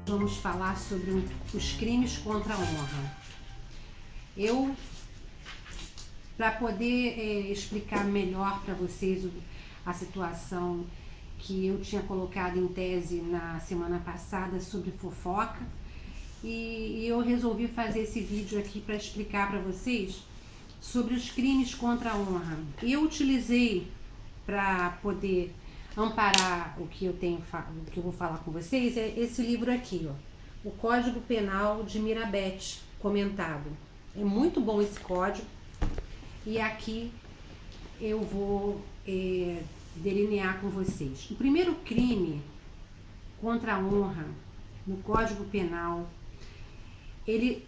Vamos falar sobre os crimes contra a honra. Para poder explicar melhor para vocês a situação que eu tinha colocado em tese na semana passada sobre fofoca, e eu resolvi fazer esse vídeo aqui para explicar para vocês sobre os crimes contra a honra. Eu utilizei, para poder amparar o que eu vou falar com vocês, é esse livro aqui, ó, o Código Penal de Mirabete, comentado. É muito bom esse código, e aqui eu vou delinear com vocês. O primeiro crime contra a honra no Código Penal, ele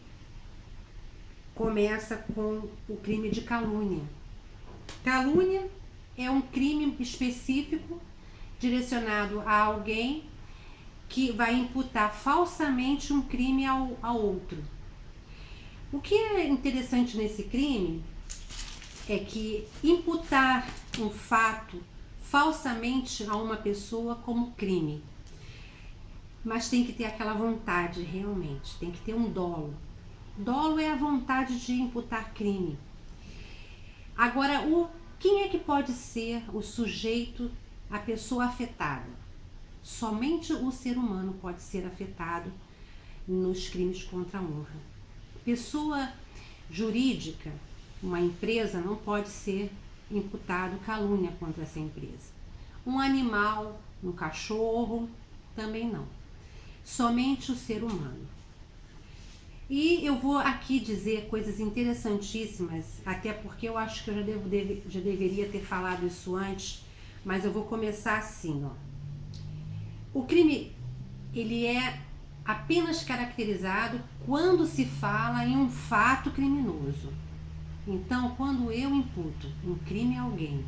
começa com o crime de calúnia. Calúnia é um crime específico direcionado a alguém que vai imputar falsamente um crime ao outro. O que é interessante nesse crime é que imputar um fato falsamente a uma pessoa como crime, mas tem que ter aquela vontade realmente, tem que ter um dolo. Dolo é a vontade de imputar crime. Agora, quem é que pode ser o sujeito, a pessoa afetada? Somente o ser humano pode ser afetado nos crimes contra a honra. Pessoa jurídica, uma empresa, não pode ser imputado calúnia contra essa empresa. Um animal, um cachorro, também não. Somente o ser humano. E eu vou aqui dizer coisas interessantíssimas, até porque eu acho que eu já deveria ter falado isso antes, mas eu vou começar assim, ó. O crime, ele é apenas caracterizado quando se fala em um fato criminoso. Então, quando eu imputo um crime a alguém,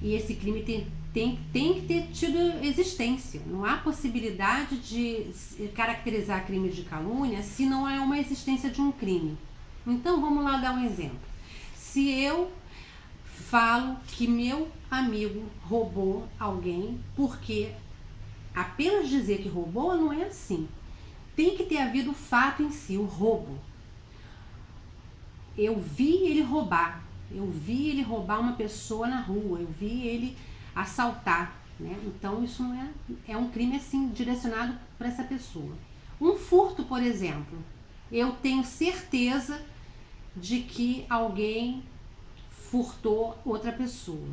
e esse crime tem que ter tido existência. Não há possibilidade de caracterizar crime de calúnia se não é uma existência de um crime. Então, vamos lá dar um exemplo. Se eu falo que meu amigo roubou alguém, porque apenas dizer que roubou não é assim. Tem que ter havido o fato em si, o roubo. Eu vi ele roubar. Eu vi ele roubar uma pessoa na rua. Eu vi ele assaltar, né? Então isso não é um crime assim direcionado para essa pessoa. Um furto, por exemplo, eu tenho certeza de que alguém furtou outra pessoa.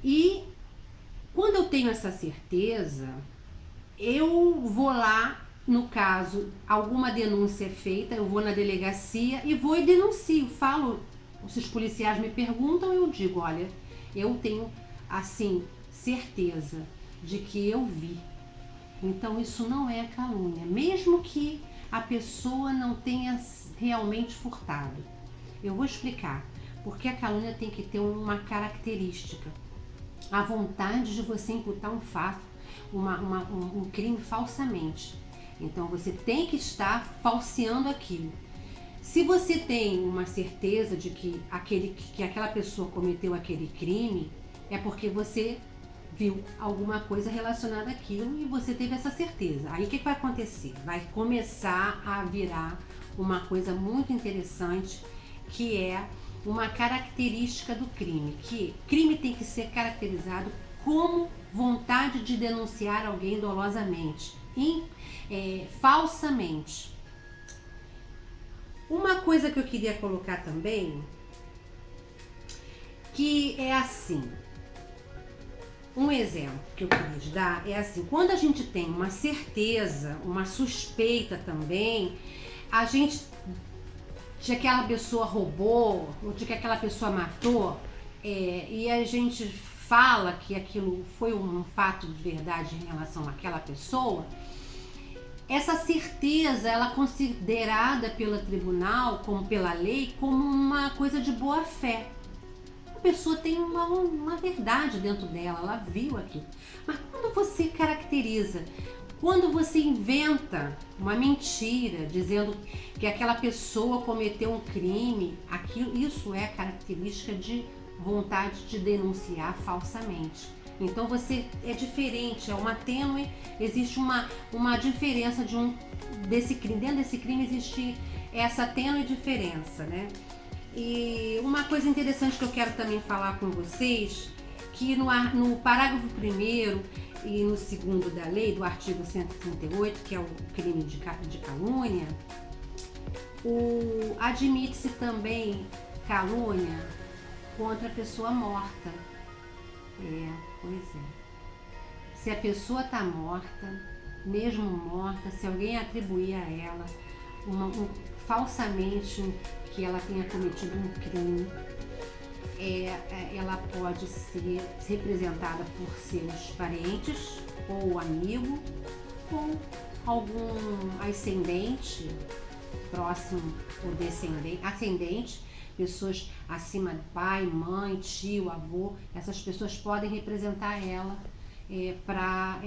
E quando eu tenho essa certeza, eu vou lá, no caso, alguma denúncia é feita, eu vou na delegacia e vou e denuncio, falo, se os policiais me perguntam, eu digo, olha, eu tenho, assim, certeza de que eu vi. Então, isso não é calúnia, mesmo que a pessoa não tenha realmente furtado. Eu vou explicar, porque a calúnia tem que ter uma característica. A vontade de você imputar um fato, um crime falsamente. Então, você tem que estar falseando aquilo. Se você tem uma certeza de que aquela pessoa cometeu aquele crime, é porque você viu alguma coisa relacionada àquilo e você teve essa certeza. Aí o que vai acontecer? Vai começar a virar uma coisa muito interessante, que é uma característica do crime. Que crime tem que ser caracterizado como vontade de denunciar alguém dolosamente, falsamente. Uma coisa que eu queria colocar também, que é assim, um exemplo que eu queria dar é assim, quando a gente tem uma certeza, uma suspeita também, a gente, de que aquela pessoa roubou, ou de que aquela pessoa matou, e a gente fala que aquilo foi um fato de verdade em relação àquela pessoa, essa certeza, ela é considerada pelo tribunal, como pela lei, como uma coisa de boa fé. A pessoa tem uma verdade dentro dela, ela viu aquilo. Mas quando você caracteriza, quando você inventa uma mentira, dizendo que aquela pessoa cometeu um crime, isso é característica de vontade de denunciar falsamente. Então você é diferente, é uma tênue, existe uma diferença desse crime. Dentro desse crime existe essa tênue diferença, né? E uma coisa interessante que eu quero também falar com vocês, que no parágrafo 1º e no 2º da lei, do artigo 138, que é o crime de calúnia, admite-se também calúnia contra a pessoa morta. Pois é. Se a pessoa está morta, mesmo morta, se alguém atribuir a ela falsamente que ela tenha cometido um crime, ela pode ser representada por seus parentes ou amigo ou algum ascendente próximo ou ascendente, pessoas acima do pai, mãe, tio, avô. Essas pessoas podem representar ela para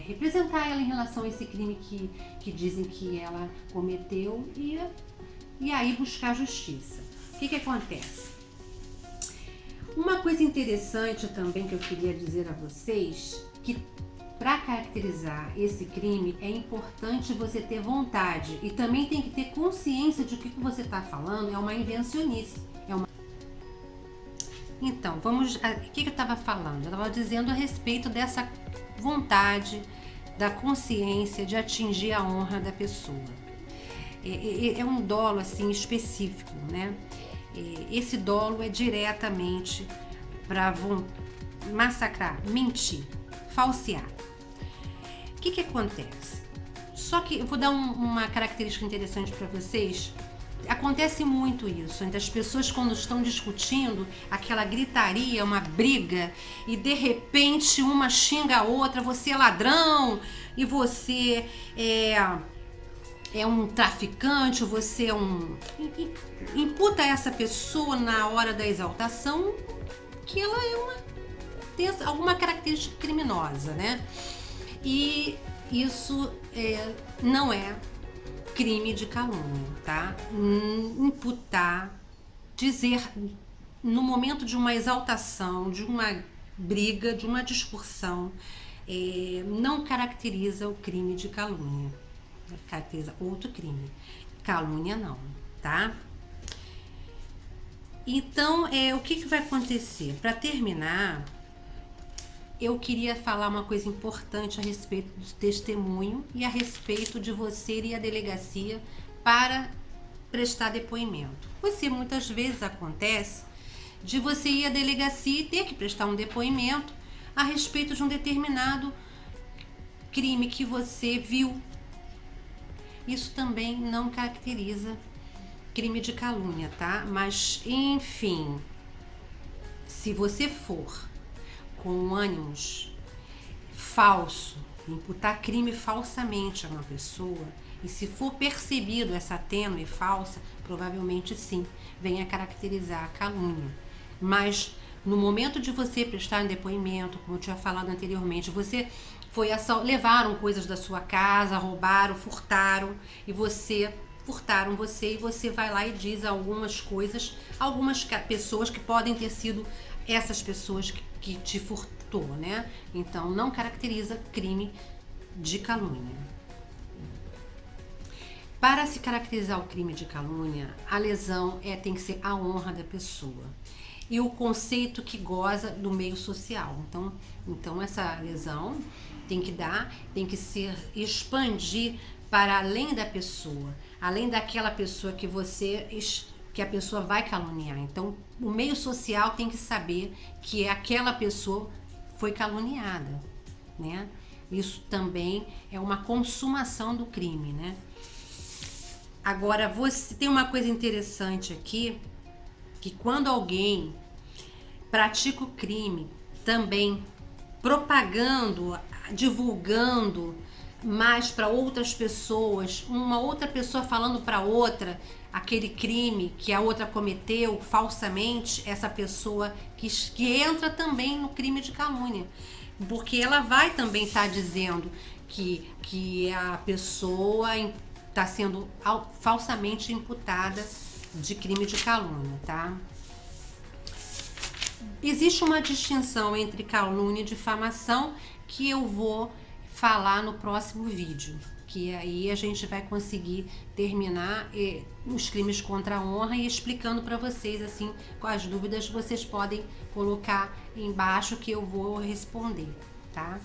representar ela em relação a esse crime que dizem que ela cometeu e aí buscar justiça. O que acontece? Uma coisa interessante também que eu queria dizer a vocês, que para caracterizar esse crime é importante você ter vontade e também tem que ter consciência de que o que você está falando é uma invencionice. Então, o que eu estava falando? Eu estava dizendo a respeito dessa vontade, da consciência de atingir a honra da pessoa. É um dolo assim específico, né? Esse dolo é diretamente para massacrar, mentir, falsear. O que acontece? Só que eu vou dar uma característica interessante para vocês. Acontece muito isso entre as pessoas quando estão discutindo, aquela gritaria, uma briga, e de repente uma xinga a outra, você é ladrão, e você é um traficante, você é imputa a essa pessoa na hora da exaltação que ela tem alguma característica criminosa, né? E isso não é crime de calúnia, tá? Imputar, dizer no momento de uma exaltação, de uma briga, de uma discussão, não caracteriza o crime de calúnia. Caracteriza outro crime. Calúnia não, tá? Então, o que vai acontecer? Para terminar, eu queria falar uma coisa importante a respeito do testemunho e a respeito de você ir à delegacia para prestar depoimento. Muitas vezes acontece de você ir à delegacia e ter que prestar um depoimento a respeito de um determinado crime que você viu. Isso também não caracteriza crime de calúnia, tá? Mas, enfim, se você for com ânimos falso, imputar crime falsamente a uma pessoa, e se for percebido essa tênue falsa, provavelmente sim, venha caracterizar a calúnia. Mas no momento de você prestar um depoimento, como eu tinha falado anteriormente, você levaram coisas da sua casa, roubaram, furtaram e você vai lá e diz algumas coisas, algumas pessoas que podem ter sido essas pessoas que te furtou, né? Então não caracteriza crime de calúnia. Para se caracterizar o crime de calúnia, a lesão tem que ser a honra da pessoa e o conceito que goza do meio social. Então essa lesão tem que expandir para além da pessoa, além daquela pessoa que a pessoa vai caluniar. Então, o meio social tem que saber que aquela pessoa foi caluniada, né? Isso também é uma consumação do crime, né? Agora, tem uma coisa interessante aqui, que quando alguém pratica o crime, também propagando, divulgando mais para outras pessoas, uma outra pessoa falando para outra aquele crime que a outra cometeu falsamente, essa pessoa que entra também no crime de calúnia, porque ela vai também estar dizendo que a pessoa está sendo falsamente imputada de crime de calúnia, tá? Existe uma distinção entre calúnia e difamação que eu vou falar no próximo vídeo, que aí a gente vai conseguir terminar os crimes contra a honra e explicando para vocês, assim, com as dúvidas vocês podem colocar embaixo que eu vou responder, tá?